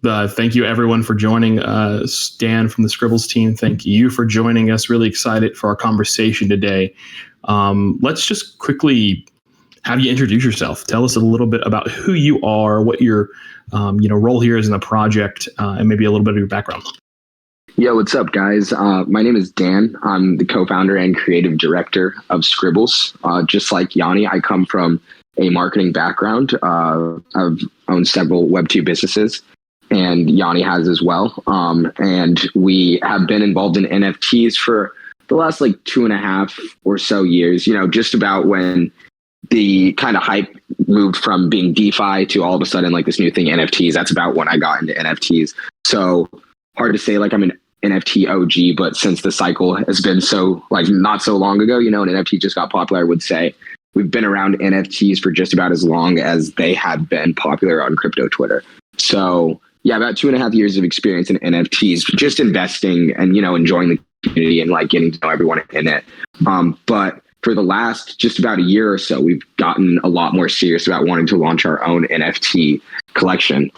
Thank you, everyone, for joining us. Dan from the Scribbles team, thank you for joining us. Really excited for our conversation today. Let's just quickly have you introduce yourself. Tell us a little bit about who you are, what your role here is in the project, and maybe a little bit of your background. Yo, what's up, guys? My name is Dan. I'm the co-founder and creative director of Scribbles. Just like Yanni, I come from a marketing background. I've owned several Web2 businesses, and Yanni has as well. And we have been involved in NFTs for the last 2.5 or so years, just about when the kind of hype moved from being DeFi to all of a sudden this new thing, NFTs. That's about when I got into NFTs. So hard to say I'm an NFT OG, but since the cycle has been so not so long ago, an NFT just got popular, I would say we've been around NFTs for just about as long as they have been popular on crypto Twitter. So yeah, about 2.5 years of experience in NFTs, just investing and, enjoying the community and getting to know everyone in it. But for the last just about a year or so, we've gotten a lot more serious about wanting to launch our own NFT collection.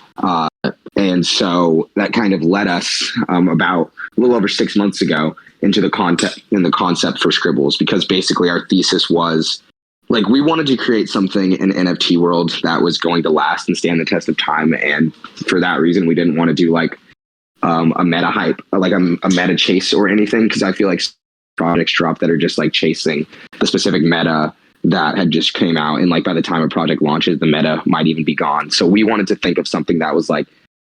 And so that kind of led us about a little over 6 months ago into the concept for Scribbles, because basically our thesis was we wanted to create something in NFT world that was going to last and stand the test of time. And for that reason, we didn't want to do a meta hype, a meta chase or anything, because I feel projects drop that are just chasing the specific meta that had just came out, and by the time a project launches, the meta might even be gone. So we wanted to think of something that was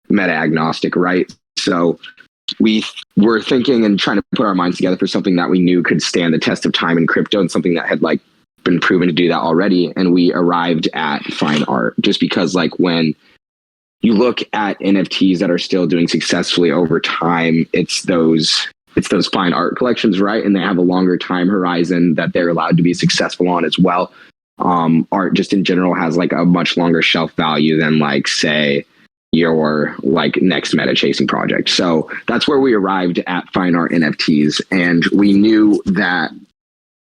meta agnostic, right? So we were thinking and trying to put our minds together for something that we knew could stand the test of time in crypto, and something that had been proven to do that already. And we arrived at fine art, just because when you look at NFTs that are still doing successfully over time, it's those fine art collections, right? And they have a longer time horizon that they're allowed to be successful on as well. Art just in general has a much longer shelf value than say your next meta chasing project. So that's where we arrived at fine art NFTs. And we knew that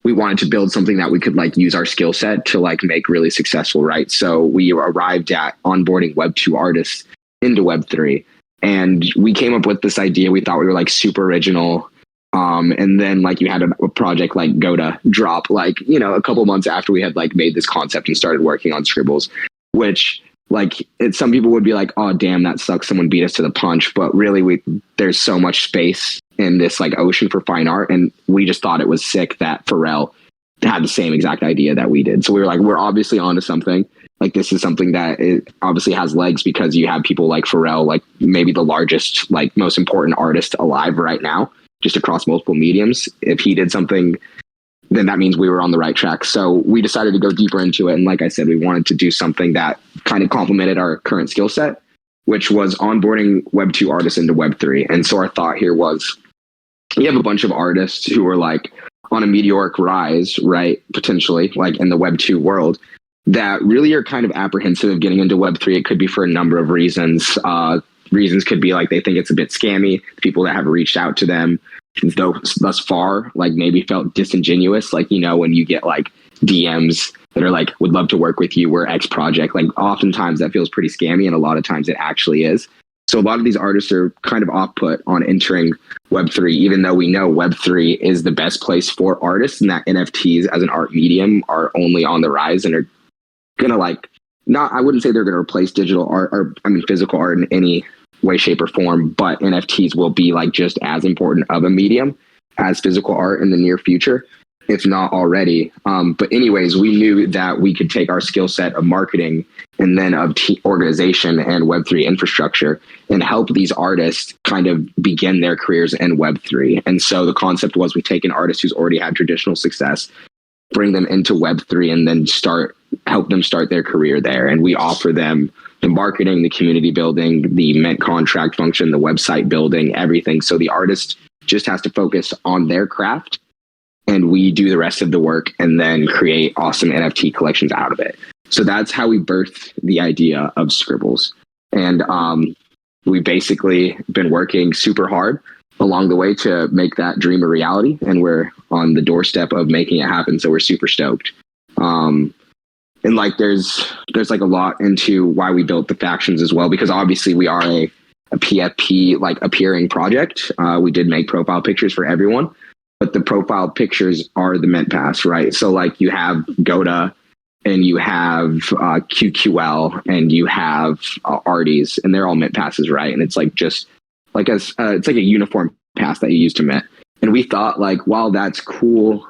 we wanted to build something that we could use our skill set to make really successful, right? So we arrived at onboarding Web2 artists into Web3. And we came up with this idea. We thought we were super original. And then you had a project Go to drop, a couple months after we had made this concept and started working on Scribbles, which some people would be oh, damn, that sucks. Someone beat us to the punch. But really, there's so much space in this ocean for fine art. And we just thought it was sick that Pharrell had the same exact idea that we did. So we were we're obviously onto something. This is something that obviously has legs, because you have people like Pharrell, maybe the largest, most important artist alive right now, just across multiple mediums. If he did something, then that means we were on the right track. So we decided to go deeper into it. And like I said, we wanted to do something that kind of complemented our current skill set, which was onboarding Web2 artists into Web3. And so our thought here was, you have a bunch of artists who are on a meteoric rise, right? Potentially in the Web2 world, that really are kind of apprehensive of getting into Web3. It could be for a number of reasons. Reasons could be they think it's a bit scammy. People that have reached out to them, though thus far, maybe felt disingenuous. When you get DMs that are would love to work with you, we're X project. Oftentimes that feels pretty scammy, and a lot of times it actually is. So a lot of these artists are kind of off-put on entering Web3, even though we know Web3 is the best place for artists, and that NFTs as an art medium are only on the rise and are gonna I wouldn't say they're gonna replace digital art or physical art in any way, shape, or form, but NFTs will be just as important of a medium as physical art in the near future, if not already. But anyways, we knew that we could take our skill set of marketing and then of organization and Web3 infrastructure and help these artists kind of begin their careers in Web3. And so the concept was, we take an artist who's already had traditional success, bring them into Web3, and then help them start their career there. And we offer them the marketing, the community building, the mint contract function, the website building, everything. So the artist just has to focus on their craft, and we do the rest of the work and then create awesome NFT collections out of it. So that's how we birthed the idea of Scribbles. And we basically been working super hard along the way to make that dream a reality, and we're on the doorstep of making it happen. So we're super stoked. And there's a lot into why we built the factions as well, because obviously we are a PFP like appearing project. We did make profile pictures for everyone, but the profile pictures are the Mint Pass, right? So like you have Goda and you have QQL and you have Arties, and they're all Mint Passes, right? And it's like just like it's like a uniform pass that you use to Mint. And we thought, like, while that's cool,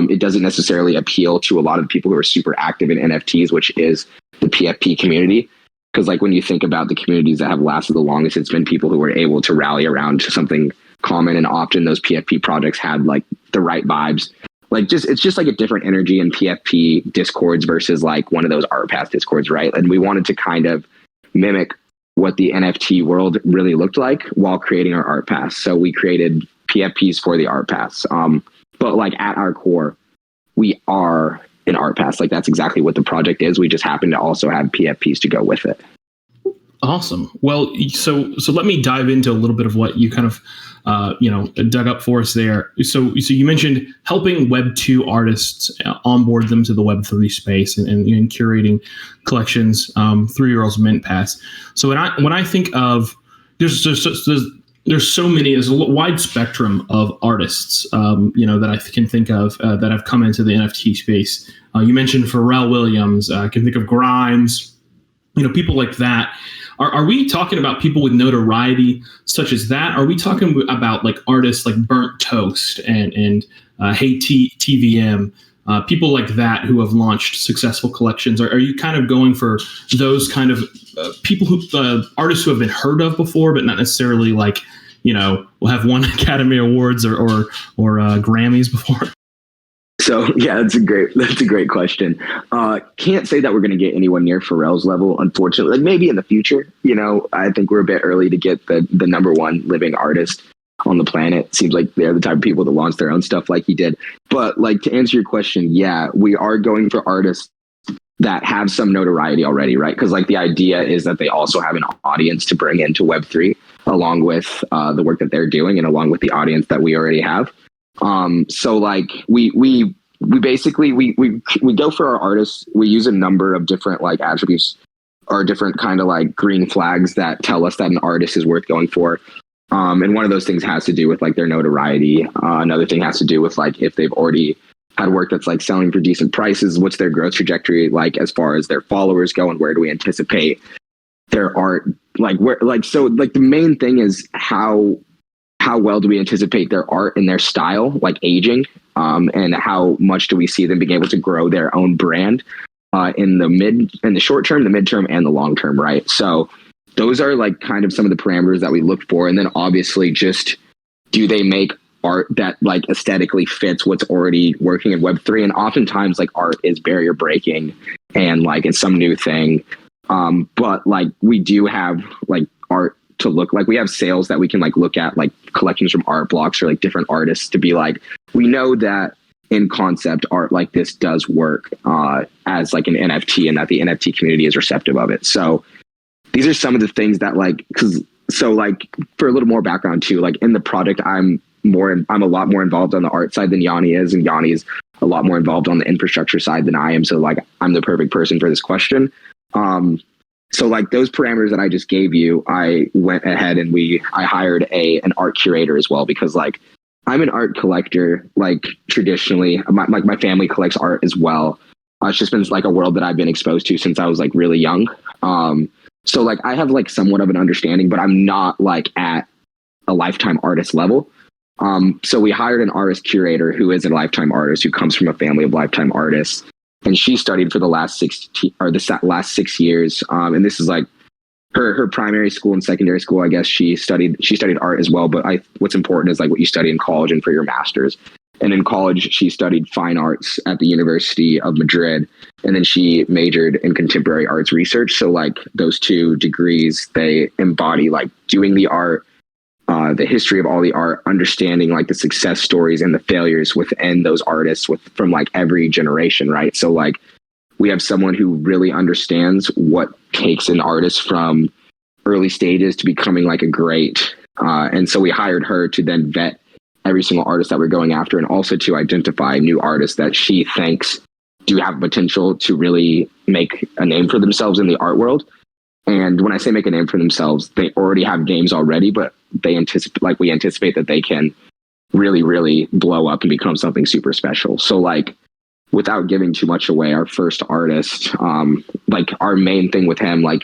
it doesn't necessarily appeal to a lot of people who are super active in NFTs, which is the PFP community. Because, like, when you think about the communities that have lasted the longest, it's been people who were able to rally around something common. And often those PFP projects had, like, the right vibes. Like, it's just like a different energy in PFP discords versus, like, one of those art pass discords, right? And we wanted to kind of mimic what the NFT world really looked like while creating our art pass. So we created PFPs for the art pass. But like at our core, we are an art pass. Like that's exactly what the project is. We just happen to also have PFPs to go with it. Awesome. Well, so let me dive into a little bit of what you kind of dug up for us there. So you mentioned helping Web 2 artists onboard them to the Web 3 space and curating collections through your Mint Pass. So when I think of there's so many, there's a wide spectrum of artists, that I can think of that have come into the NFT space. You mentioned Pharrell Williams. I can think of Grimes, people like that. Are we talking about people with notoriety such as that? Are we talking about like artists like Burnt Toast and Hey TVM, people like that who have launched successful collections? Are you kind of going for those kind of people who artists who have been heard of before, but not necessarily like, will have won Academy Awards or Grammys before? So yeah, that's a great question. Can't say that we're going to get anyone near Pharrell's level, unfortunately. Like maybe in the future, I think we're a bit early to get the number one living artist on the planet. Seems like they're the type of people that launch their own stuff like he did. But like to answer your question, yeah, we are going for artists that have some notoriety already, right? Because like the idea is that they also have an audience to bring into Web3 along with the work that they're doing and along with the audience that we already have. So like we basically go for our artists. We use a number of different like attributes or different kind of like green flags that tell us that an artist is worth going for. And one of those things has to do with like their notoriety. Another thing has to do with like if they've already had work that's like selling for decent prices, what's their growth trajectory like as far as their followers go, and where do we anticipate their art so the main thing is how well do we anticipate their art and their style like aging, and how much do we see them being able to grow their own brand in the short term, the midterm, and the long term, right? So those are like kind of some of the parameters that we look for. And then obviously just do they make art that like aesthetically fits what's already working in Web3? And oftentimes like art is barrier breaking and like it's some new thing. But like we do have like art to look like, we have sales that we can like look at like collections from art blocks or like different artists to be like, we know that in concept art like this does work as like an NFT, and that the NFT community is receptive of it. So these are some of the things that like, so like for a little more background too, like in the project, I'm a lot more involved on the art side than Yanni is, and Yanni is a lot more involved on the infrastructure side than I am. So like I'm the perfect person for this question. So like those parameters that I just gave you, I went ahead and I hired an art curator as well, because like I'm an art collector, like traditionally my family collects art as well. It's just been like a world that I've been exposed to since I was like really young. So like I have like somewhat of an understanding, but I'm not like at a lifetime artist level. So we hired an artist curator who is a lifetime artist, who comes from a family of lifetime artists. And she studied for the last 6 years. And this is like her primary school and secondary school. I guess she studied art as well. But what's important is like what you study in college and for your master's. And in college, she studied fine arts at the University of Madrid. And then she majored in contemporary arts research. So like those two degrees, they embody like doing the art, the history of all the art, understanding like the success stories and the failures within those artists from like every generation, right? So like we have someone who really understands what takes an artist from early stages to becoming like a great. And so we hired her to then vet every single artist that we're going after, and also to identify new artists that she thinks do have potential to really make a name for themselves in the art world. And when I say make a name for themselves, they already have names already, but we anticipate that they can really, really blow up and become something super special. So like, without giving too much away, our first artist, like our main thing with him, like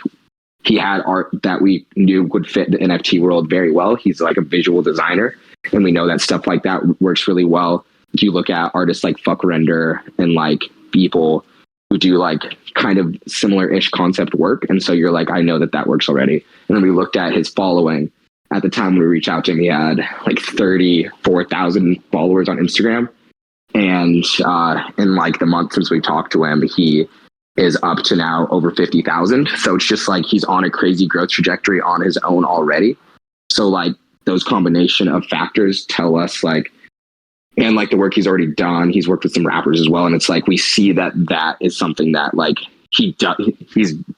he had art that we knew would fit the NFT world very well. He's like a visual designer, and we know that stuff like that works really well. You look at artists like Fuck Render and like people who do like kind of similar-ish concept work. And so you're like, I know that works already. And then we looked at his following. At the time when we reached out to him, he had like 34,000 followers on Instagram. And in like the month since we talked to him, he is up to now over 50,000. So it's just like he's on a crazy growth trajectory on his own already. So like those combination of factors tell us like, and like the work he's already done, he's worked with some rappers as well. And it's like, we see that is something that like he's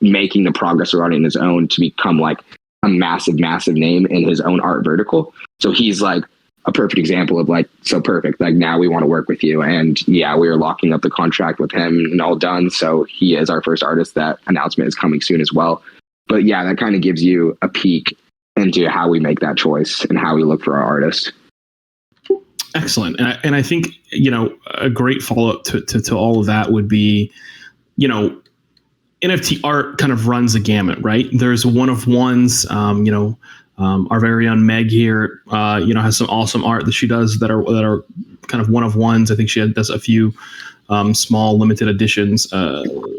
making the progress already on his own to become like a massive, massive name in his own art vertical. So he's like a perfect example of like, so perfect. Like now we want to work with you. And yeah, we are locking up the contract with him and all done. So he is our first artist. That announcement is coming soon as well. But yeah, that kind of gives you a peek into how we make that choice and how we look for our artist. Excellent. And I think, a great follow-up to all of that would be, NFT art kind of runs a gamut, right? There's one of ones, our very own Meg here, has some awesome art that she does that are kind of one of ones. I think she does a few small limited editions,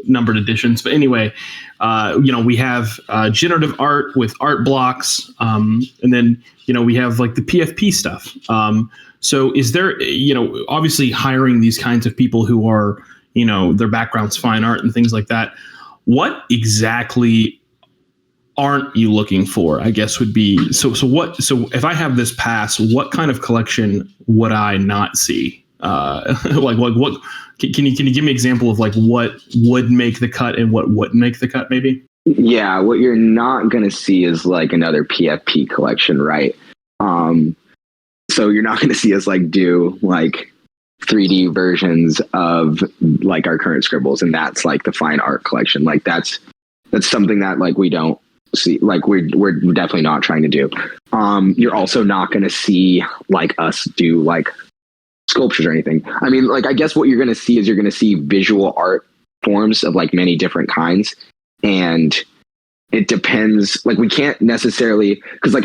numbered editions. But anyway, we have generative art with art blocks. And then, we have like the PFP stuff. So is there, obviously hiring these kinds of people who are, their background's fine art and things like that. What exactly aren't you looking for? I guess would be, so if I have this pass, what kind of collection would I not see? Like what, can you give me an example of like what would make the cut and what wouldn't make the cut maybe? Yeah. What you're not going to see is like another PFP collection, right? So you're not going to see us like do like 3D versions of like our current Scribbles, and that's like the fine art collection. Like that's something that like we don't see, like we're definitely not trying to do. You're also not going to see like us do like sculptures or anything. I mean, like I guess what you're going to see is you're going to see visual art forms of like many different kinds, and it depends. Like we can't necessarily, because like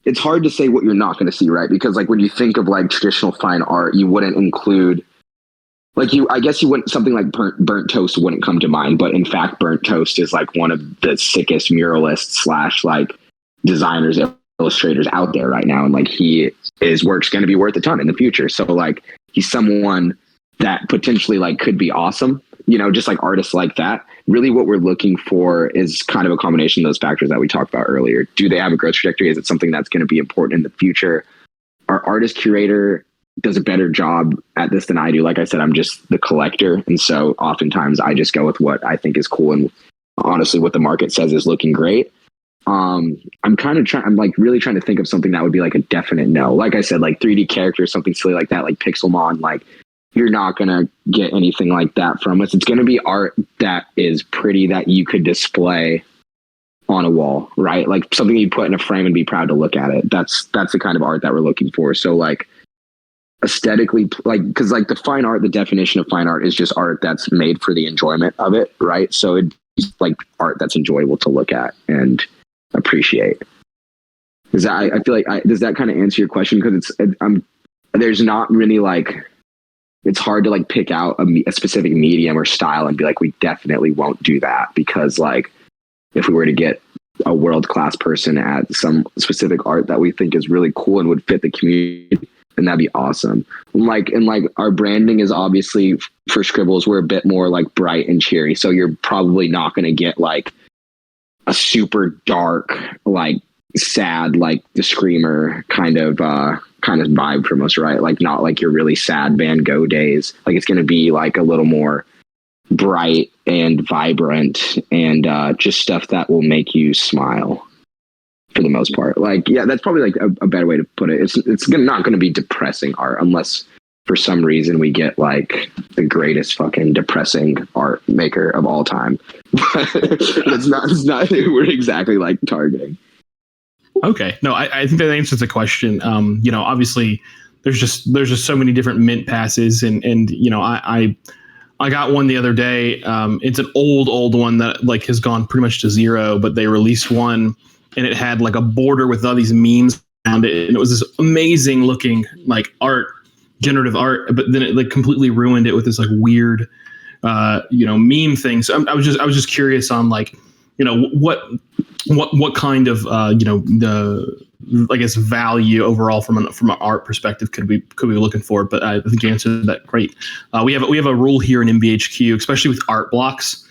it's hard to say what you're not going to see, right? Because like when you think of like traditional fine art, you wouldn't include like I guess you wouldn't, something like burnt toast wouldn't come to mind, but in fact, burnt toast is like one of the sickest muralists / like designers, illustrators out there right now. And like his work's going to be worth a ton in the future. So like he's someone that potentially like could be awesome, just like artists like that. Really what we're looking for is kind of a combination of those factors that we talked about earlier. Do they have a growth trajectory? Is it something that's going to be important in the future? Our artist curator does a better job at this than I do. Like I said, I'm just the collector. And so oftentimes I just go with what I think is cool. And honestly, what the market says is looking great. I'm like really trying to think of something that would be like a definite no. Like I said, like 3D characters, something silly like that, like Pixelmon, like you're not going to get anything like that from us. It's going to be art that is pretty, that you could display on a wall, right? Like something you put in a frame and be proud to look at it. That's the kind of art that we're looking for. So like aesthetically, like, because like the fine art, the definition of fine art is just art that's made for the enjoyment of it, right? So it's like art that's enjoyable to look at and appreciate. Does that, I feel like, does that kind of answer your question? Because there's not really like, it's hard to like pick out a specific medium or style and be like, we definitely won't do that, because like if we were to get a world-class person at some specific art that we think is really cool and would fit the community, then that'd be awesome. And like our branding is obviously for Scribbles, we're a bit more like bright and cheery. So you're probably not going to get like a super dark, like sad, like the Screamer kind of vibe from us, right? Like not like your really sad Van Gogh days. Like it's going to be like a little more bright and vibrant and just stuff that will make you smile for the most part. Like, yeah, that's probably like a better way to put it. It's not going to be depressing art unless for some reason we get like the greatest fucking depressing art maker of all time. But it's not who we're exactly like targeting. Okay. No, I think that answers the question. Obviously there's just so many different mint passes, and I got one the other day. It's an old one that like has gone pretty much to zero, but they released one and it had like a border with all these memes around it, and it was this amazing looking like generative art, but then it like completely ruined it with this like weird meme thing. So I was just curious on like, what kind of the I guess value overall from an art perspective could we be looking for? But I think you answered that great. We have a rule here in MBHQ, especially with art blocks.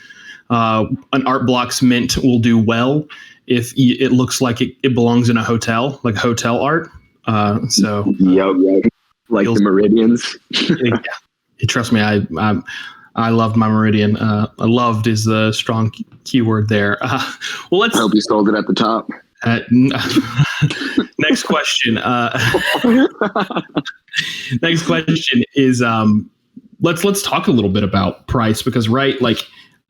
An art block's mint will do well if it looks like it belongs in a hotel, like hotel art. So yep. Like the meridians. Trust me, I loved my meridian. Loved is the strong keyword there. Well, let's. I hope you sold it at the top. Next question. Next question is let's talk a little bit about price, because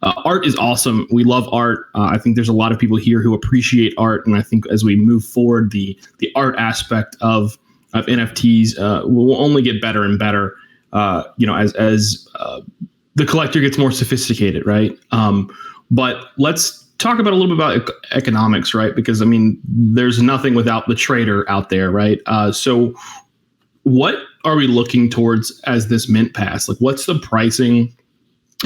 art is awesome. We love art. I think there's a lot of people here who appreciate art, and I think as we move forward, the art aspect of NFTs will only get better and better. As the collector gets more sophisticated, right? But let's talk about a little bit about economics, right? Because I mean, there's nothing without the trader out there, right? So what are we looking towards as this mint pass? Like, what's the pricing?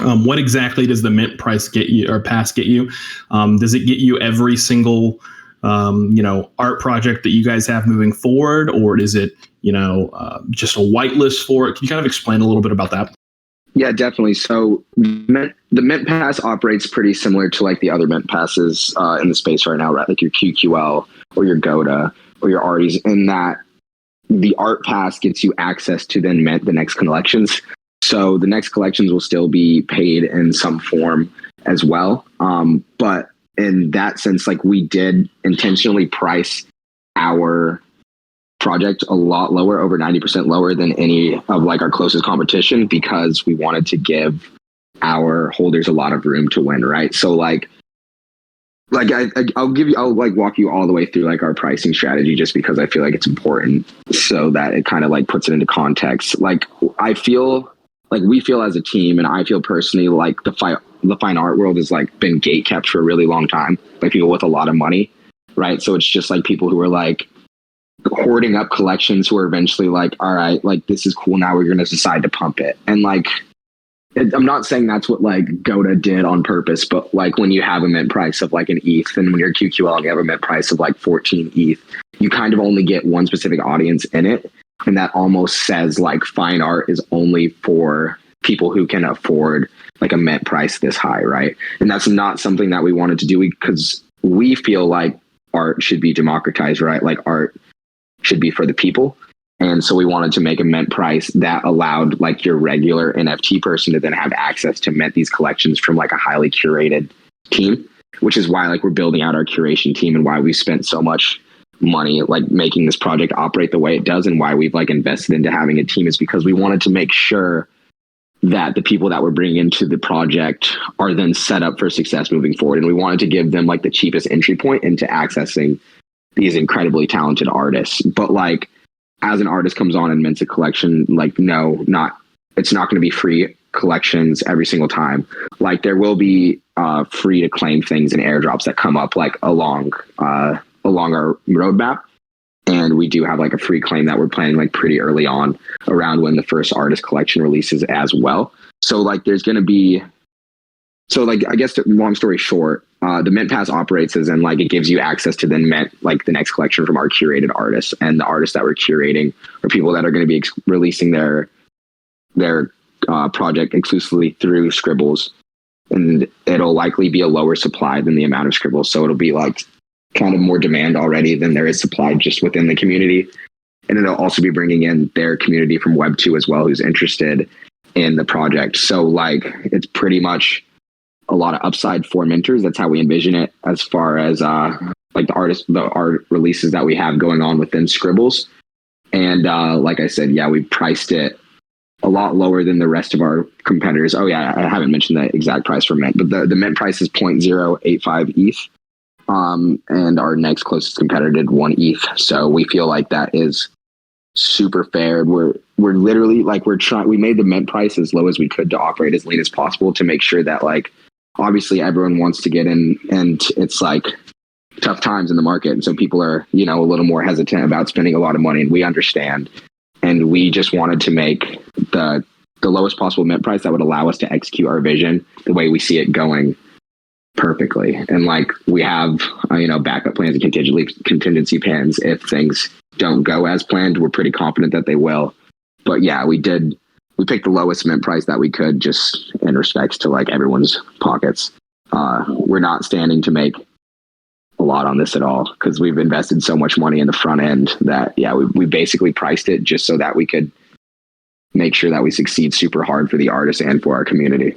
What exactly does the mint price get you, or pass get you? Does it get you every single art project that you guys have moving forward, or is it just a whitelist for it? Can you kind of explain a little bit about that? Yeah, definitely. So the mint pass operates pretty similar to like the other mint passes in the space right now, right? Like your QQL or your GOTA or your Arties, in that the art pass gets you access to then mint the next collections. So the next collections will still be paid in some form as well. But in that sense, like, we did intentionally price our project a lot lower, over 90% lower than any of like our closest competition, because we wanted to give our holders a lot of room to win, right? So I'll walk you all the way through like our pricing strategy, just because I feel like it's important, so that it kind of like puts it into context. Like, I feel like we feel as a team, and I feel personally, like the fine art world has like been gatekept for a really long time by people with a lot of money, right? So it's just like people who are like hoarding up collections, who are eventually like, all right, like, this is cool, now we're going to decide to pump it. And like, I'm not saying that's what like GOTA did on purpose, but like, when you have a mint price of like an ETH, and when you're QQL and you have a mint price of like 14 ETH, you kind of only get one specific audience in it. And that almost says like fine art is only for people who can afford like a mint price this high, right? And that's not something that we wanted to do, because we feel like art should be democratized, right? Like, art should be for the people. And so we wanted to make a mint price that allowed like your regular NFT person to then have access to mint these collections from like a highly curated team, which is why like we're building out our curation team, and why we spent so much money like making this project operate the way it does, and why we've like invested into having a team, is because we wanted to make sure that the people that we're bringing into the project are then set up for success moving forward. And we wanted to give them like the cheapest entry point into accessing these incredibly talented artists. But like, as an artist comes on and mints a collection, like, it's not going to be free collections every single time. Like, there will be free to claim things and airdrops that come up like along our roadmap. And we do have like a free claim that we're planning like pretty early on, around when the first artist collection releases as well. So like, there's going to be, I guess, long story short, the mint pass operates as in like, it gives you access to then mint like the next collection from our curated artists, and the artists that we're curating are people that are going to be releasing their project exclusively through Scribbles, and it'll likely be a lower supply than the amount of Scribbles. So it'll be like kind of more demand already than there is supply just within the community. And it'll also be bringing in their community from Web 2 as well, who's interested in the project. So like, it's pretty much a lot of upside for minters. That's how we envision it, as far as like the art releases that we have going on within Scribbles. And like I said, yeah, we priced it a lot lower than the rest of our competitors. Oh yeah, I haven't mentioned the exact price for mint, but the mint price is 0.085 ETH. And our next closest competitor did 1 ETH. So we feel like that is super fair. We're literally like, we made the mint price as low as we could to operate as lean as possible to make sure that, like, obviously everyone wants to get in, and it's like tough times in the market. And so people are, a little more hesitant about spending a lot of money, and we understand. And we just wanted to make the lowest possible mint price that would allow us to execute our vision the way we see it going perfectly. And like, we have, backup plans and contingency plans. If things don't go as planned, we're pretty confident that they will. But yeah, we picked the lowest mint price that we could, just in respects to like everyone's pockets. We're not standing to make a lot on this at all, because we've invested so much money in the front end that, yeah, we basically priced it just so that we could make sure that we succeed super hard for the artists and for our community.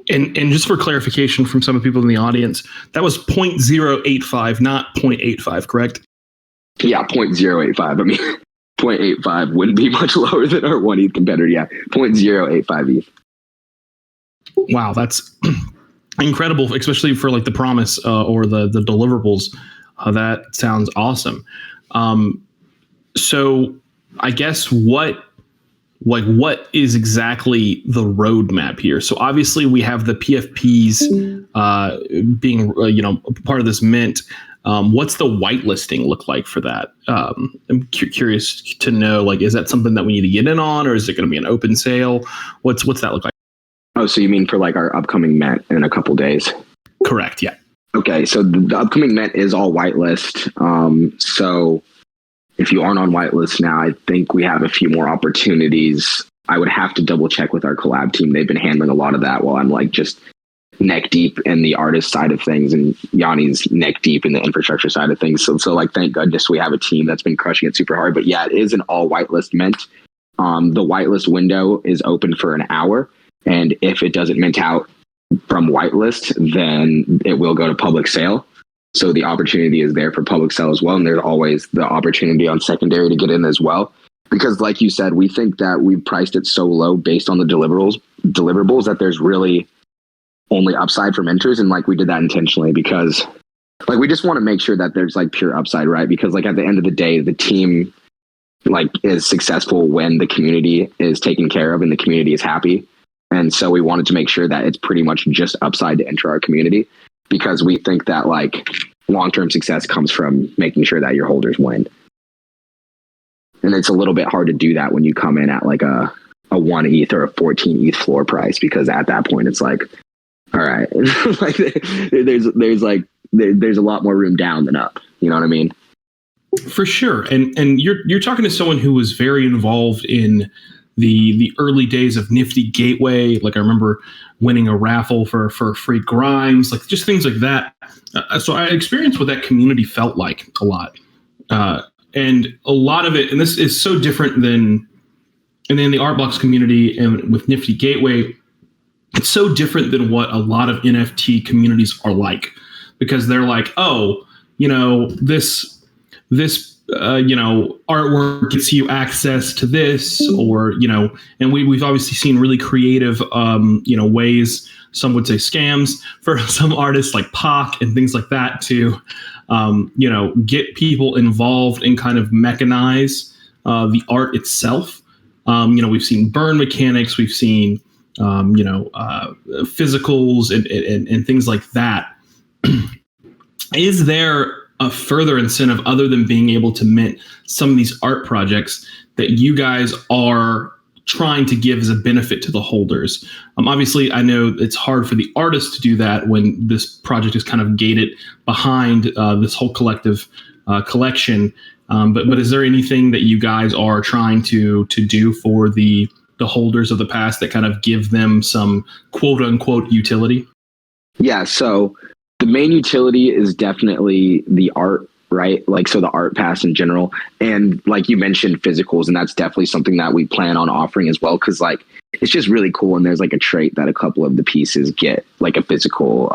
And just for clarification from some of the people in the audience, that was 0.085, not 0.85, correct? Yeah, 0.085. I mean, 0.85 wouldn't be much lower than our 1 ETH competitor. Yeah, 0.085 ETH. Wow, that's incredible, especially for like the promise or the deliverables. That sounds awesome. So I guess what is exactly the roadmap here? So obviously we have the PFPs being part of this mint. What's the whitelisting look like for that? I'm curious to know, like, is that something that we need to get in on, or is it going to be an open sale? What's that look like? Oh, so you mean for like our upcoming mint in a couple days? Correct. Yeah. Okay. So the upcoming mint is all whitelist. So if you aren't on whitelist now, I think we have a few more opportunities. I would have to double check with our collab team. They've been handling a lot of that while I'm like just neck deep in the artist side of things, and Yanni's neck deep in the infrastructure side of things. So like, thank goodness we have a team that's been crushing it super hard. But yeah, it is an all whitelist mint. The whitelist window is open for an hour. And if it doesn't mint out from whitelist, then it will go to public sale. So the opportunity is there for public sale as well. And there's always the opportunity on secondary to get in as well. Because like you said, we think that we've priced it so low based on the deliverables that there's really only upside for mentors. And like, we did that intentionally because like, we just want to make sure that there's like pure upside, right? Because like, at the end of the day, the team like is successful when the community is taken care of and the community is happy. And so we wanted to make sure that it's pretty much just upside to enter our community, because we think that like long-term success comes from making sure that your holders win. And it's a little bit hard to do that when you come in at like a 1 ETH or a 14 ETH floor price, because at that point it's like, all right, like there's a lot more room down than up. You know what I mean? For sure. And you're talking to someone who was very involved in the early days of Nifty Gateway. Like, I remember winning a raffle for free grimes, like just things like that. So I experienced what that community felt like a lot. And a lot of it, and this is so different than the Art Blocks community and with Nifty Gateway, it's so different than what a lot of NFT communities are like, because they're like, oh, this artwork gets you access to this, or, and we've obviously seen really creative, ways, some would say scams, for some artists like Pac and things like that to, get people involved and kind of mechanize the art itself. We've seen burn mechanics, we've seen, physicals and things like that. Is there a further incentive other than being able to mint some of these art projects that you guys are trying to give as a benefit to the holders? Obviously, I know it's hard for the artists to do that when this project is kind of gated behind this whole collective collection. But is there anything that you guys are trying to do for the holders of the past that kind of give them some quote unquote utility? Yeah, so the main utility is definitely the art, right? Like, so the art pass in general. And like you mentioned, physicals, and that's definitely something that we plan on offering as well. Cause like, it's just really cool. And there's like a trait that a couple of the pieces get, like a physical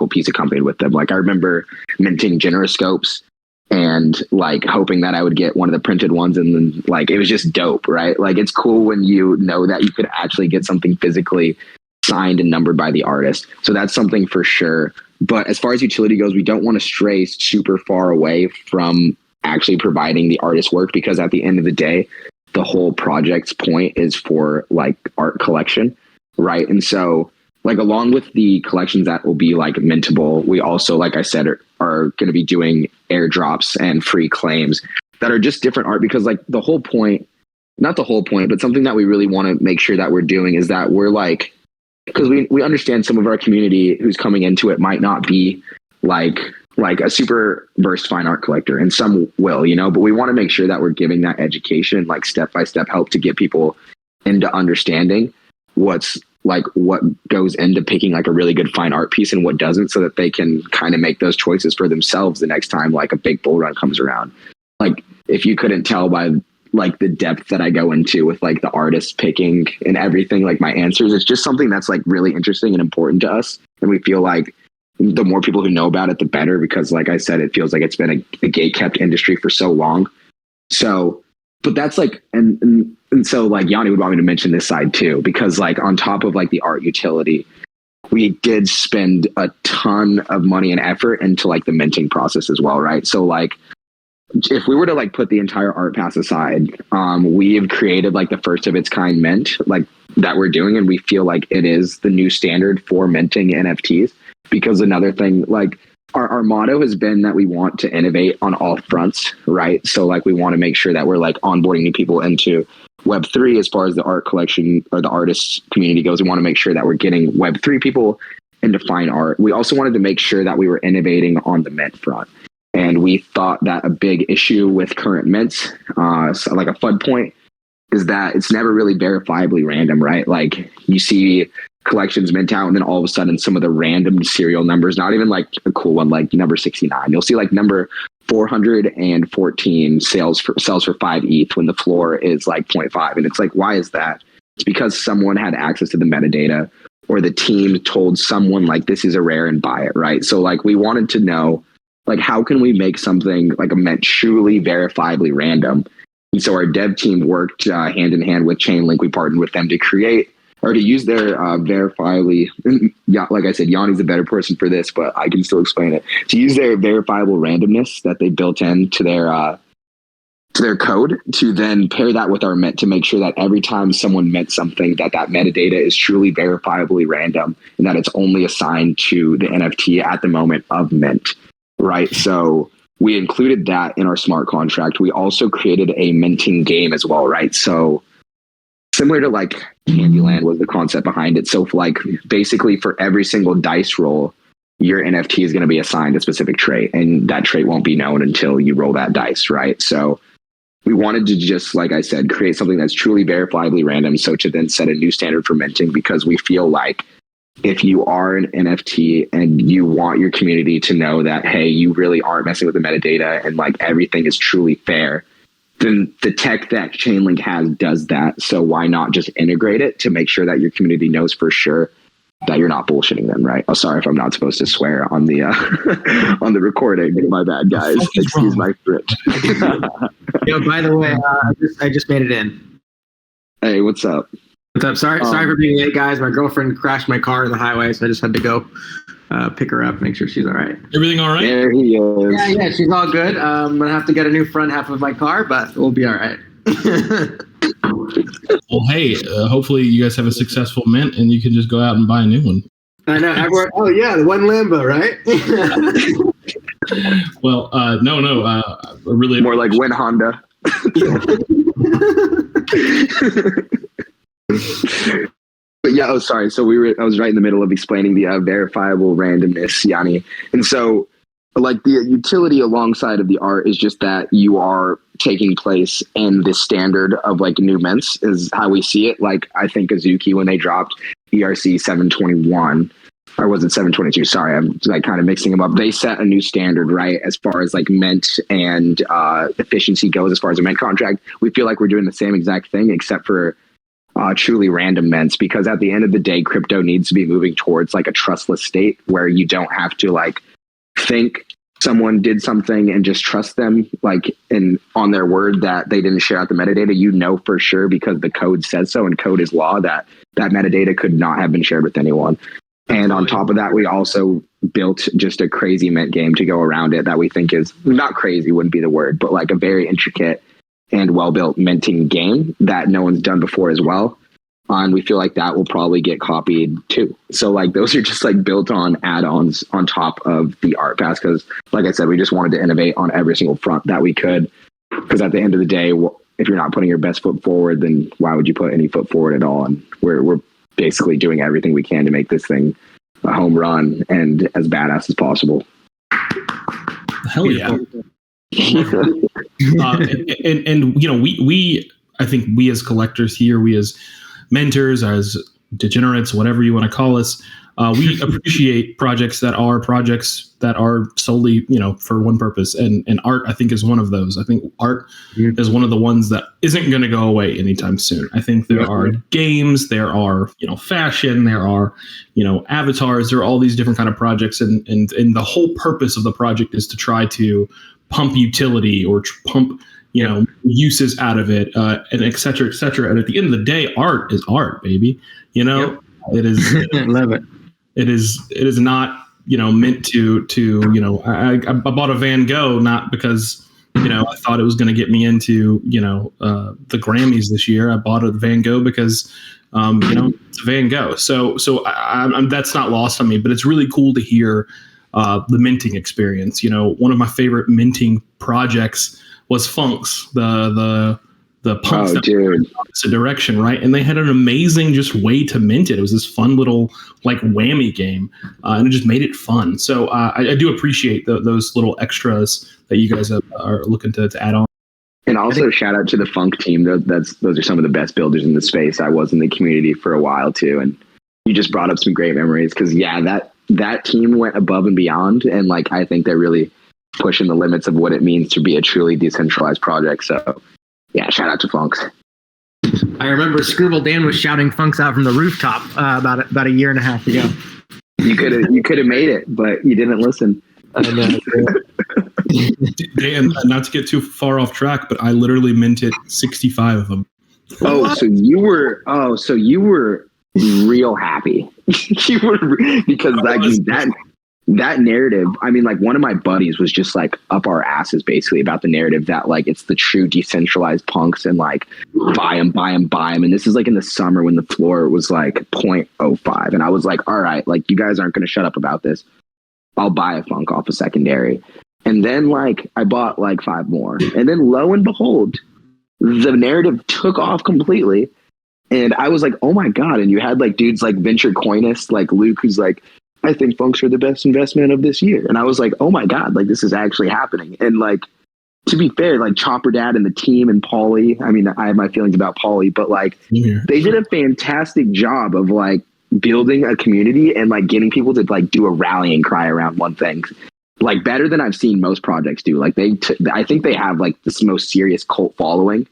piece accompanied with them. Like, I remember minting generoscopes and like hoping that I would get one of the printed ones. And then like, it was just dope, right? Like, it's cool when you know that you could actually get something physically signed and numbered by the artist. So that's something for sure. But as far as utility goes, we don't want to stray super far away from actually providing the artist work, because at the end of the day, the whole project's point is for like art collection, right? And so like, along with the collections that will be like mintable, we also, like I said, are going to be doing airdrops and free claims that are just different art, because like the whole point, not the whole point, but something that we really want to make sure that we're doing is that we're like, because we understand some of our community who's coming into it might not be like a super versed fine art collector, and some will, you know, but we want to make sure that we're giving that education, like step-by-step help to get people into understanding what goes into picking like a really good fine art piece and what doesn't, so that they can kind of make those choices for themselves the next time like a big bull run comes around. Like, if you couldn't tell by like the depth that I go into with like the artist picking and everything, like my answers, it's just something that's like really interesting and important to us. And we feel like the more people who know about it, the better, because like I said, it feels like it's been a gate-kept industry for so long. So, but that's like, and so like Yanni would want me to mention this side too, because like on top of like the art utility, we did spend a ton of money and effort into like the minting process as well, right? So like, if we were to like put the entire art pass aside, we have created like the first of its kind mint like that we're doing, and we feel like it is the new standard for minting NFTs. Because another thing, like our motto has been that we want to innovate on all fronts, right? So like, we want to make sure that we're like onboarding new people into Web3 as far as the art collection or the artists community goes. We want to make sure that we're getting Web3 people into fine art. We also wanted to make sure that we were innovating on the mint front. And we thought that a big issue with current mints, so like a FUD point, is that it's never really verifiably random, right? Like, you see collections mint out, and then all of a sudden some of the random serial numbers, not even like a cool one like number 69, you'll see like number 414 sells for 5 ETH when the floor is like 0.5. And it's like, why is that? It's because someone had access to the metadata, or the team told someone like, this is a rare and buy it, right? So like, we wanted to know, like, how can we make something like a mint truly verifiably random? And so our dev team worked hand in hand with Chainlink. We partnered with them to create, or to use their verifiably, yeah, like I said, Yanni's a better person for this, but I can still explain it. To use their verifiable randomness that they built into their code, to then pair that with our mint to make sure that every time someone mint something, that metadata is truly verifiably random, and that it's only assigned to the NFT at the moment of mint. Right. So we included that in our smart contract. We also created a minting game as well. Right. So similar to like Candyland was the concept behind it. So like, basically for every single dice roll, your NFT is going to be assigned a specific trait, and that trait won't be known until you roll that dice. Right. So we wanted to just, like I said, create something that's truly verifiably random. So to then set a new standard for minting, because we feel like if you are an NFT and you want your community to know that, hey, you really aren't messing with the metadata and like everything is truly fair, then the tech that Chainlink has does that. So why not just integrate it to make sure that your community knows for sure that you're not bullshitting them, right? Oh, sorry if I'm not supposed to swear on the on the recording. My bad, guys. Excuse my French. Yo, by the way, I just made it in. Hey, what's up? What's up? Sorry for being late, guys. My girlfriend crashed my car on the highway, so I just had to go pick her up, make sure she's all right. Everything all right? There he is. Yeah, she's all good. I'm gonna have to get a new front half of my car, but we'll be all right. Well, hey, hopefully you guys have a successful mint and you can just go out and buy a new one. I know. Everyone, oh yeah, the one Lambo, right? Well, no. Really more like Win Honda. But yeah, sorry. So I was right in the middle of explaining the verifiable randomness, Yanni. And so like the utility alongside of the art is just that you are taking place in the standard of like new mints is how we see it. Like I think Azuki, when they dropped ERC 721, or was it 722? Sorry, I'm like kind of mixing them up. They set a new standard, right? As far as like mint and efficiency goes, as far as a mint contract, we feel like we're doing the same exact thing, except for truly random mints, because at the end of the day, crypto needs to be moving towards like a trustless state where you don't have to like think someone did something and just trust them, like on their word that they didn't share out the metadata, you know for sure because the code says so, and code is law, that metadata could not have been shared with anyone. And on top of that, we also built just a crazy mint game to go around it that we think is not crazy, wouldn't be the word, but like a very intricate and well-built minting game that no one's done before as well. And we feel like that will probably get copied too. So like those are just like built on add-ons on top of the art pass. Cause like I said, we just wanted to innovate on every single front that we could. Cause at the end of the day, if you're not putting your best foot forward, then why would you put any foot forward at all? And we're basically doing everything we can to make this thing a home run and as badass as possible. Hell yeah. And you know, we I think we as collectors here, we as mentors, as degenerates, whatever you want to call us, we appreciate projects that are solely, you know, for one purpose. And art, I think, is one of those. I think art is one of the ones that isn't going to go away anytime soon. I think there are games, there are, you know, fashion, there are, you know, avatars, there are all these different kind of projects. And the whole purpose of the project is to try to pump utility or pump, you know, uses out of it, and et cetera, et cetera. And at the end of the day, art is art, baby. You know, it is. Love it. It is not, you know, meant to, you know, I bought a Van Gogh, not because, you know, I thought it was going to get me into, you know, the Grammys this year. I bought a Van Gogh because, you know, it's a Van Gogh. So I'm that's not lost on me, but it's really cool to hear the minting experience. You know, one of my favorite minting projects was Funks, the punks that were in the opposite direction, right? And they had an amazing just way to mint it. It was this fun little like whammy game, and it just made it fun. So I do appreciate those little extras that you guys are looking to add on. And also shout out to the Funk team. Those are some of the best builders in the space. I was in the community for a while too, and you just brought up some great memories because that team went above and beyond, and like I think they're really pushing the limits of what it means to be a truly decentralized project. So yeah, shout out to Funks. I remember Scribble Dan was shouting Funks out from the rooftop about a year and a half ago. You could have made it, but you didn't listen. Dan, not to get too far off track, but I literally minted 65 of them. So you were real happy. You were, because that narrative, I mean, like one of my buddies was just like up our asses basically about the narrative that like it's the true decentralized punks and like buy them. And this is like in the summer when the floor was like 0.05. And I was like, all right, like you guys aren't going to shut up about this. I'll buy a funk off a secondary. And then like I bought like 5 more. And then lo and behold, the narrative took off completely. And I was like, oh my God. And you had like dudes like Venture Coinist, like Luke, who's like, I think funks are the best investment of this year. And I was like, oh my God, like this is actually happening. And like, to be fair, like Chopper Dad and the team and Pauly, I mean, I have my feelings about Pauly, but like they did a fantastic job of like building a community and like getting people to like do a rallying cry around one thing, like better than I've seen most projects do. Like I think they have like this most serious cult following,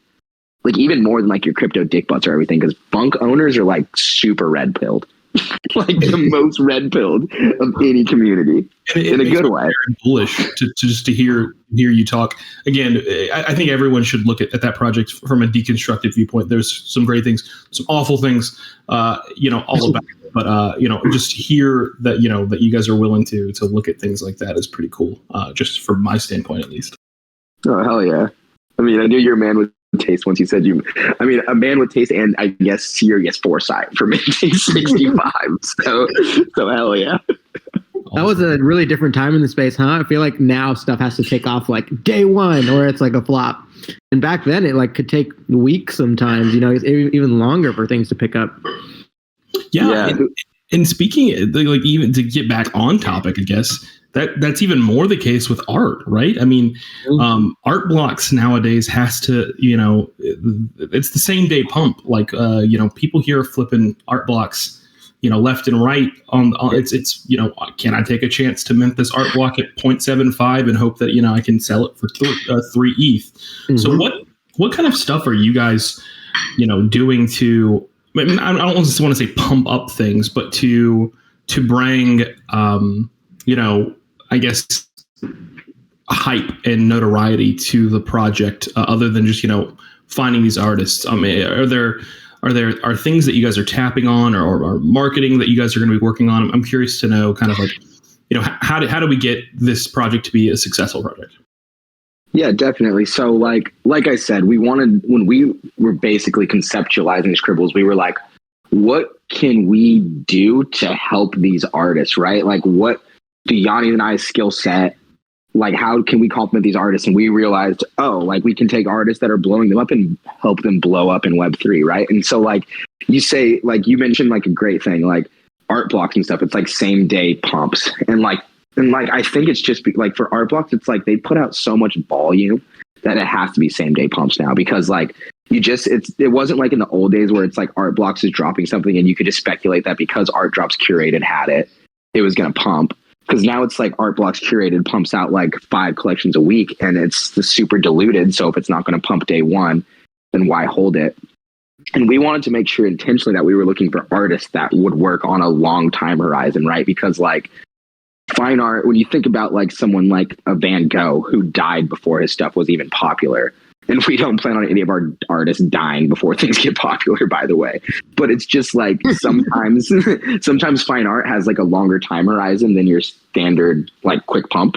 like even more than like your crypto dick butts or everything. Cause funk owners are like super red pilled. Like the most red pilled of any community, in a good way. Bullish to hear you talk again. I think everyone should look at that project from a deconstructed viewpoint. There's some great things, some awful things, you know, all about it. But you know, just hear that, you know, that you guys are willing to look at things like that is pretty cool. Just from my standpoint, at least. Oh hell yeah! I mean, I knew you're a man with taste once you said a man with taste and I guess serious foresight for minting 65. So hell yeah. That was a really different time in the space, huh? I feel like now stuff has to take off like day one or it's like a flop. And back then it like could take weeks sometimes, you know, even longer for things to pick up. Yeah. And speaking like even to get back on topic, I guess that's even more the case with art, right? I mean, art blocks nowadays has to, you know, it's the same day pump. Like, you know, people here are flipping art blocks, you know, left and right on it's, you know, can I take a chance to mint this art block at 0.75 and hope that, you know, I can sell it for 3 ETH. Mm-hmm. So what kind of stuff are you guys, you know, doing to, I mean, I don't just want to say pump up things, but to bring, you know, I guess hype and notoriety to the project other than just finding these artists? Are things that you guys are tapping on or marketing that you guys are going to be working on? I'm curious to know kind of like, how do we get this project to be a successful project? Yeah, definitely. So like I said, when we were basically conceptualizing Scribbles, we were like, what can we do to help these artists, right? Like, what do Yanni and I's skill set? Like, how can we complement these artists? And we realized, we can take artists that are blowing them up and help them blow up in Web3, right? And so like you mentioned like a great thing, like art blocks and stuff. It's like same day pumps. And I think it's just like for art blocks, it's like they put out so much volume that it has to be same day pumps now, because like it wasn't like in the old days where it's like art blocks is dropping something and you could just speculate that because Art Drops Curated had it was going to pump. Because now it's like Art Blocks Curated pumps out like 5 collections a week, and it's super diluted. So if it's not going to pump day one, then why hold it? And we wanted to make sure intentionally that we were looking for artists that would work on a long time horizon, right? Because like fine art, when you think about like someone like a Van Gogh who died before his stuff was even popular, and we don't plan on any of our artists dying before things get popular, by the way. But it's just like sometimes fine art has like a longer time horizon than your standard like quick pump,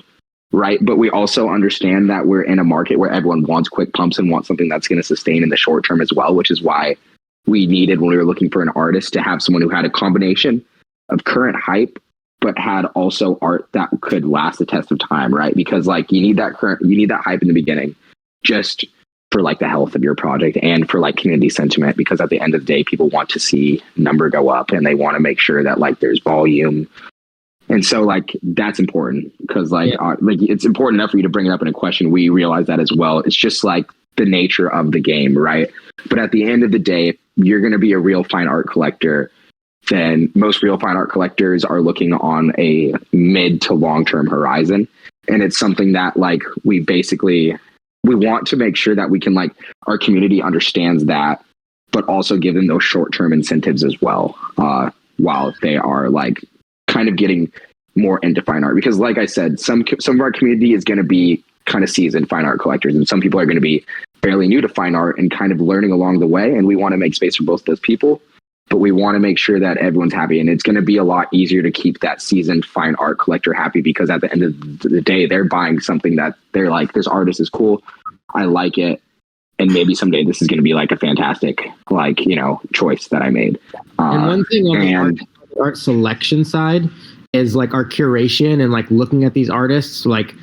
right? But we also understand that we're in a market where everyone wants quick pumps and wants something that's going to sustain in the short term as well, which is why we needed, when we were looking for an artist, to have someone who had a combination of current hype but had also art that could last the test of time, right? Because like you need that hype in the beginning, just for like the health of your project and for like community sentiment, because at the end of the day, people want to see number go up and they want to make sure that like there's volume. And so like that's important, because like it's important enough for you to bring it up in a question. We realize that as well. It's just like the nature of the game, right? But at the end of the day, if you're going to be a real fine art collector, then most real fine art collectors are looking on a mid to long-term horizon. And it's something that like we want to make sure that we can like our community understands that, but also give them those short-term incentives as well, while they are like kind of getting more into fine art. Because like I said, some of our community is going to be kind of seasoned fine art collectors, and some people are going to be fairly new to fine art and kind of learning along the way. And we want to make space for both those people, but we want to make sure that everyone's happy. And it's going to be a lot easier to keep that seasoned fine art collector happy, because at the end of the day, they're buying something that they're like, this artist is cool, I like it, and maybe someday this is going to be like a fantastic, like, choice that I made. And one thing on the art selection side is like our curation and like looking at these artists, like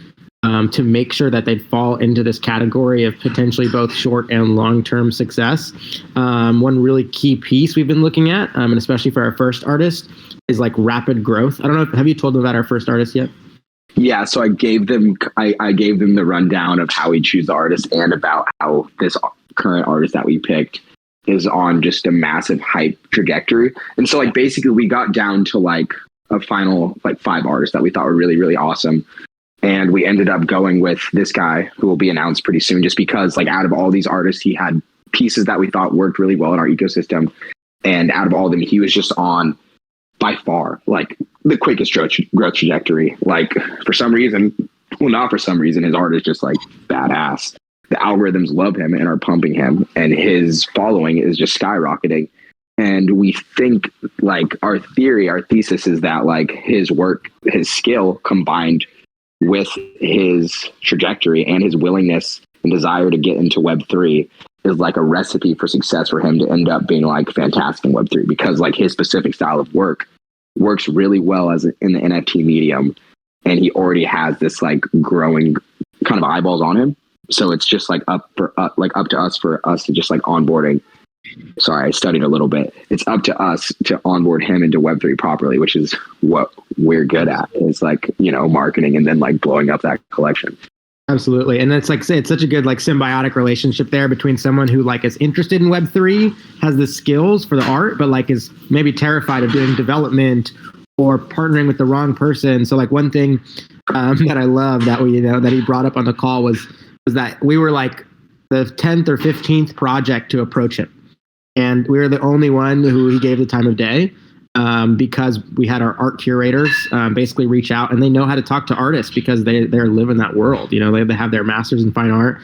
to make sure that they fall into this category of potentially both short and long-term success. One really key piece we've been looking at, and especially for our first artist, is like rapid growth. I don't know, have you told them about our first artist yet? Yeah, so I gave them the rundown of how we choose the artist and about how this current artist that we picked is on just a massive hype trajectory. And so like basically we got down to like a final like 5 artists that we thought were really, really awesome. And we ended up going with this guy who will be announced pretty soon, just because like out of all these artists, he had pieces that we thought worked really well in our ecosystem. And out of all of them, he was just on by far like the quickest growth trajectory. Like for some reason, well, not for some reason, his art is just like badass. The algorithms love him and are pumping him, and his following is just skyrocketing. And we think like our thesis is that like his work, his skill combined with his trajectory and his willingness and desire to get into Web3 is like a recipe for success for him to end up being like fantastic in Web3, because like his specific style of work works really well in the NFT medium, and he already has this like growing kind of eyeballs on him. So it's just like up to us to just like onboarding. Sorry, I studied a little bit. It's up to us to onboard him into Web3 properly, which is what we're good at. It's like, marketing and then like blowing up that collection. Absolutely. And it's like, it's such a good like symbiotic relationship there between someone who like is interested in Web3, has the skills for the art, but like is maybe terrified of doing development or partnering with the wrong person. So like one thing that I love that that he brought up on the call was that we were like the 10th or 15th project to approach him. And we were the only one who he gave the time of day. because we had our art curators basically reach out, and they know how to talk to artists because they're living that world. You know, they have their masters in fine art.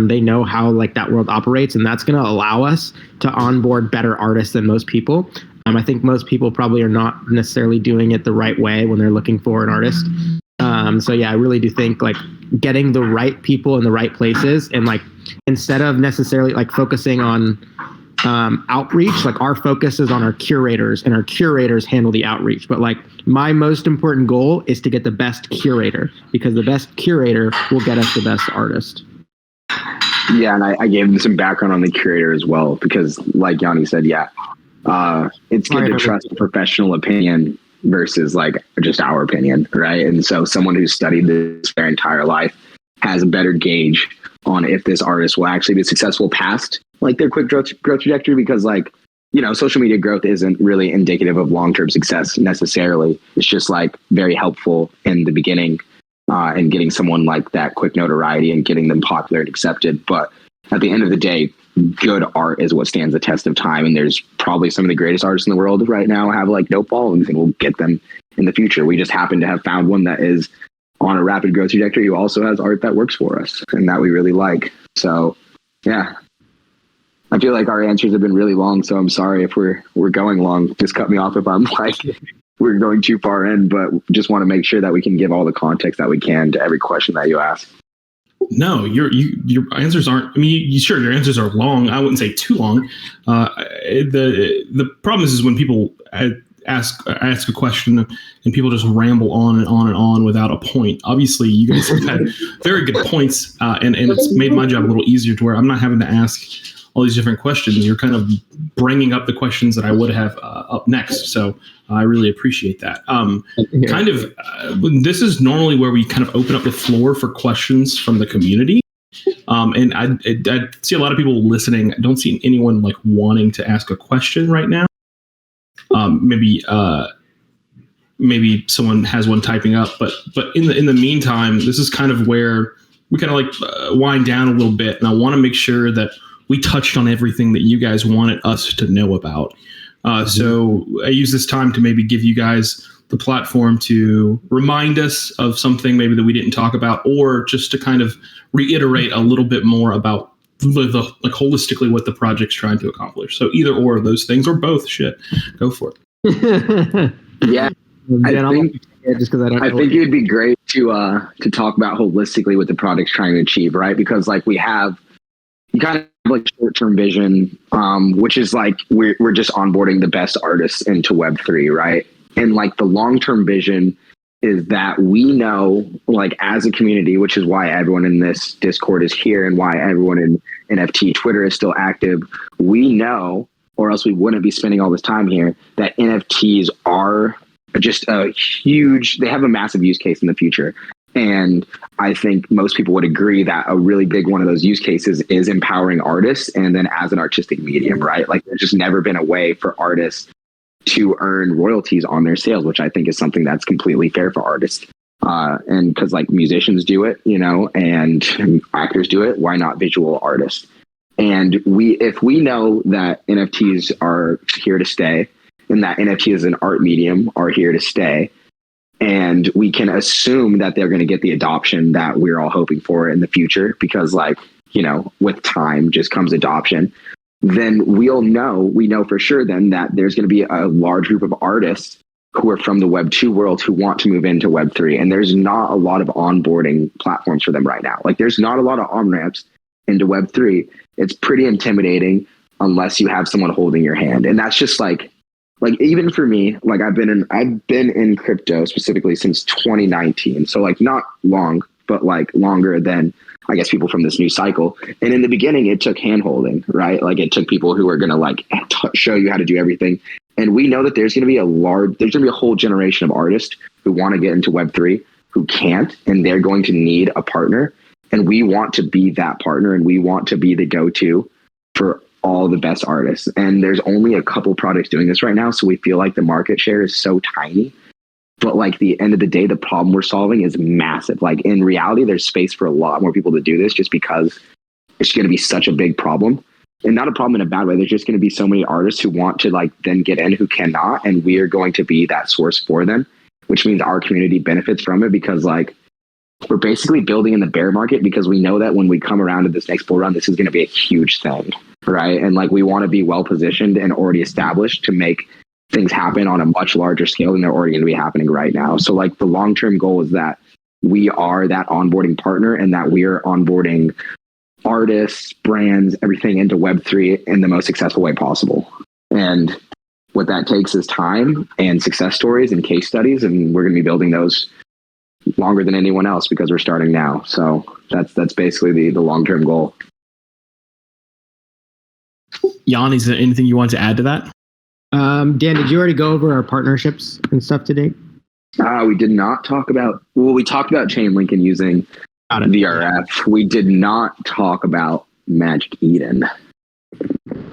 They know how like that world operates, and that's going to allow us to onboard better artists than most people. I think most people probably are not necessarily doing it the right way when they're looking for an artist. So yeah, I really do think like getting the right people in the right places, and like instead of necessarily like focusing on outreach, like our focus is on our curators, and our curators handle the outreach. But like my most important goal is to get the best curator, because the best curator will get us the best artist. Yeah, and I gave them some background on the curator as well, because like Yanni said, it's good to trust a professional opinion versus like just our opinion, right? And so someone who's studied this their entire life has a better gauge on if this artist will actually be successful past like their quick growth trajectory, because like, you know, social media growth isn't really indicative of long-term success necessarily. It's just like very helpful in the beginning and getting someone like that quick notoriety and getting them popular and accepted. But at the end of the day, good art is what stands the test of time. And there's probably some of the greatest artists in the world right now have like no followings, and we'll get them in the future. We just happen to have found one that is on a rapid growth trajectory who also has art that works for us and that we really like. So yeah, I feel like our answers have been really long, so I'm sorry if we're going long. Just cut me off if I'm like we're going too far in, but just want to make sure that we can give all the context that we can to every question that you ask. No, your answers aren't. I mean, sure, your answers are long. I wouldn't say too long. The problem is when people ask a question and people just ramble on and on and on without a point. Obviously, you guys have had very good points, and it's made my job a little easier to where I'm not having to ask all these different questions. You're kind of bringing up the questions that I would have up next. So I really appreciate that. This is normally where we kind of open up the floor for questions from the community. And I see a lot of people listening. I don't see anyone like wanting to ask a question right now. Maybe someone has one typing up, but in the meantime, this is kind of where we kind of like wind down a little bit. And I want to make sure that we touched on everything that you guys wanted us to know about. So I use this time to maybe give you guys the platform to remind us of something maybe that we didn't talk about, or just to kind of reiterate a little bit more about the like holistically what the project's trying to accomplish. So either or of those things, or both. Shit, go for it. Yeah, I think it would be great to talk about holistically what the project's trying to achieve, right? Because like you kind of have like short-term vision, which is like we're just onboarding the best artists into Web3, right? And like the long-term vision is that we know, like as a community, which is why everyone in this Discord is here and why everyone in NFT Twitter is still active. We know, or else we wouldn't be spending all this time here, that NFTs are just they have a massive use case in the future. And I think most people would agree that a really big one of those use cases is empowering artists, and then as an artistic medium, right? Like there's just never been a way for artists to earn royalties on their sales, which I think is something that's completely fair for artists. And because like musicians do it, you know, and actors do it, why not visual artists? And if we know that NFTs are here to stay, and that NFT as an art medium are here to stay, and we can assume that they're going to get the adoption that we're all hoping for in the future, because like, you know, with time just comes adoption, then we know for sure then that there's going to be a large group of artists who are from the Web 2 world who want to move into Web 3. And there's not a lot of onboarding platforms for them right now. Like there's not a lot of on-ramps into Web 3. It's pretty intimidating unless you have someone holding your hand. And that's just like even for me, like I've been in crypto specifically since 2019. So like not long, but like longer than I guess people from this new cycle. And in the beginning, it took hand holding, right? Like it took people who are going to like show you how to do everything. And we know that there's going to be a whole generation of artists who want to get into Web3 who can't, and they're going to need a partner. And we want to be that partner, and we want to be the go-to for all the best artists. And there's only a couple products doing this right now. So we feel like the market share is so tiny. But like the end of the day, the problem we're solving is massive. Like in reality, there's space for a lot more people to do this just because it's going to be such a big problem. and not a problem in a bad way. There's just going to be so many artists who want to like then get in who cannot, and we are going to be that source for them, which means our community benefits from it because like we're basically building in the bear market because we know that when we come around to this next bull run, this is going to be a huge thing, right? And like we want to be well positioned and already established to make things happen on a much larger scale than they're already going to be happening right now. So like the long-term goal is that we are that onboarding partner and that we are onboarding artists, brands, everything into Web3 in the most successful way possible. And what that takes is time and success stories and case studies, and we're going to be building those longer than anyone else because we're starting now. So that's basically the long-term goal. Yanni, is there anything you want to add to that? Dan, did you already go over our partnerships and stuff today? We did not talk about, well, we talked about Chainlink and using VRF. We did not talk about Magic Eden.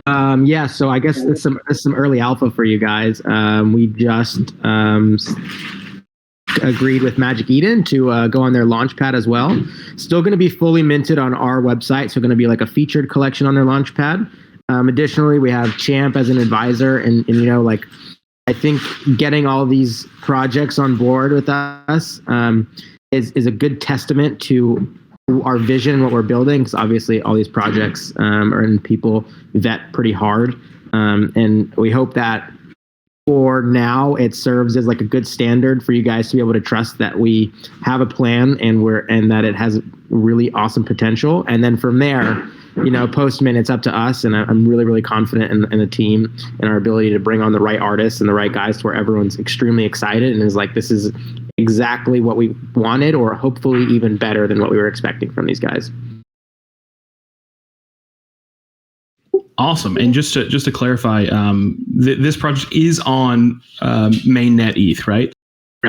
Yeah, so I guess it's some early alpha for you guys. We just agreed with Magic Eden to go on their launchpad as well. Still going to be fully minted on our website, so going to be like a featured collection on their launchpad. Additionally, we have Champ as an advisor, and you know, like I think getting all these projects on board with us is a good testament to our vision, what we're building, because obviously all these projects and people vet pretty hard, and we hope that for now it serves as like a good standard for you guys to be able to trust that we have a plan and that it has really awesome potential. And then from there, you know, post-mint, it's up to us, and I'm really, really confident in the team and our ability to bring on the right artists and the right guys to where everyone's extremely excited and is like, this is exactly what we wanted, or hopefully even better than what we were expecting from these guys. Awesome. And just to clarify, this project is on mainnet ETH, right?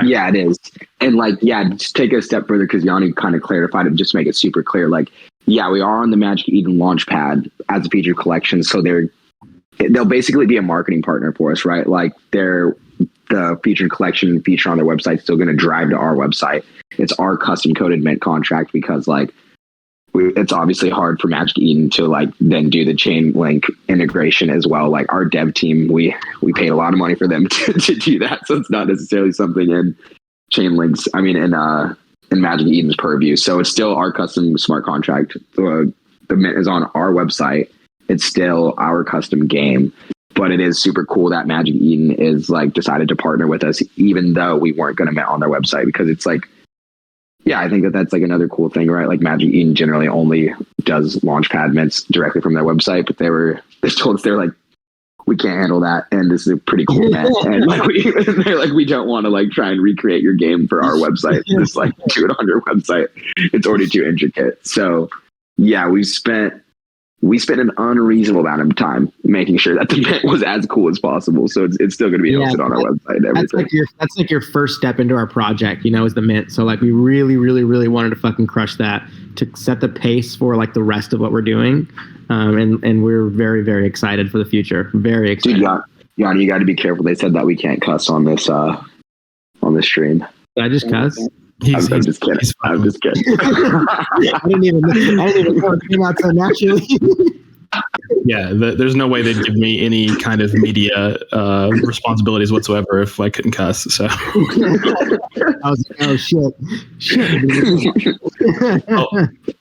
Yeah, it is. And like, yeah, just take it a step further because Yanni kind of clarified it, just to make it super clear. Like, yeah, we are on the Magic Eden launchpad as a featured collection. So they'll basically be a marketing partner for us, right? Like the featured collection feature on their website is still going to drive to our website. It's our custom coded mint contract because like it's obviously hard for Magic Eden to like then do the Chainlink integration as well. Like our dev team, we paid a lot of money for them to do that. So it's not necessarily something in Chainlink's, in Magic Eden's purview. So it's still our custom smart contract. The mint is on our website. It's still our custom game, but it is super cool that Magic Eden is like decided to partner with us, even though we weren't going to mint on their website, because it's like, yeah, I think that's like another cool thing, right? Like Magic Eden generally only does launchpad mints directly from their website, but they told us they're like, we can't handle that, and this is a pretty cool mint. And like they're like, we don't want to like try and recreate your game for our website. Just like do it on your website. It's already too intricate. So yeah, we spent an unreasonable amount of time making sure that the mint was as cool as possible. So it's still going to be hosted on our website and everything. That's like your first step into our project, you know, is the mint. So like we really, really, really wanted to fucking crush that to set the pace for like the rest of what we're doing. And we're very, very excited for the future. Very excited. Dude, Yanni, you got to be careful. They said that we can't cuss on this stream. Did I just cuss? I'm just kidding. I'm just kidding. I didn't even know it came out so naturally. Yeah, there's no way they'd give me any kind of media responsibilities whatsoever if I couldn't cuss. So I was like, oh shit.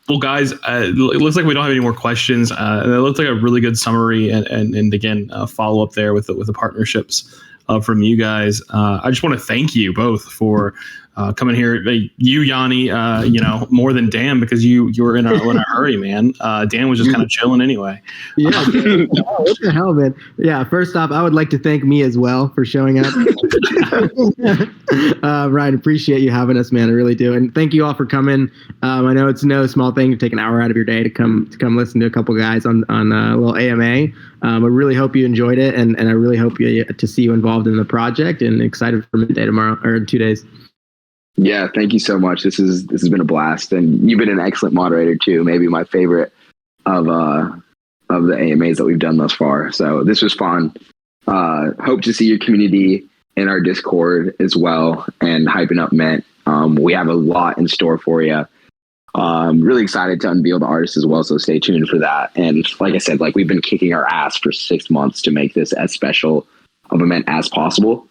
Well, guys, it looks like we don't have any more questions. And it looks like a really good summary and again, follow up there with the partnerships from you guys. I just want to thank you both for coming here. You, Yanni, more than Dan, because you were in a hurry, man. Dan was just kind of chilling anyway. Yeah. What the hell, man? Yeah. First off, I would like to thank me as well for showing up. Ryan, appreciate you having us, man. I really do. And thank you all for coming. I know it's no small thing to take an hour out of your day to come listen to a couple guys on a little AMA. I really hope you enjoyed it, and I really hope to see you involved in the project, and excited for midday tomorrow or in 2 days. Yeah, thank you so much. This has been a blast, and you've been an excellent moderator too. Maybe my favorite of the AMAs that we've done thus far. So this was fun. Hope to see your community in our Discord as well, and hyping up Mint. We have a lot in store for you. Really excited to unveil the artist as well, so stay tuned for that. And like I said, like we've been kicking our ass for 6 months to make this as special of an event as possible.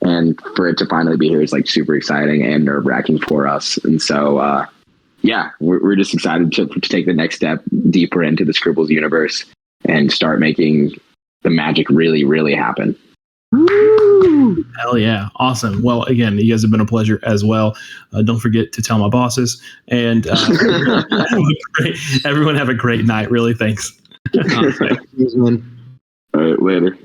And for it to finally be here is like super exciting and nerve-wracking for us. And so, yeah, we're just excited to take the next step deeper into the Scribbles universe and start making the magic really, really happen. Woo! Hell yeah. Awesome. Well, again, you guys have been a pleasure as well. Don't forget to tell my bosses. And everyone have a great night. Really, thanks. Awesome. All right, later.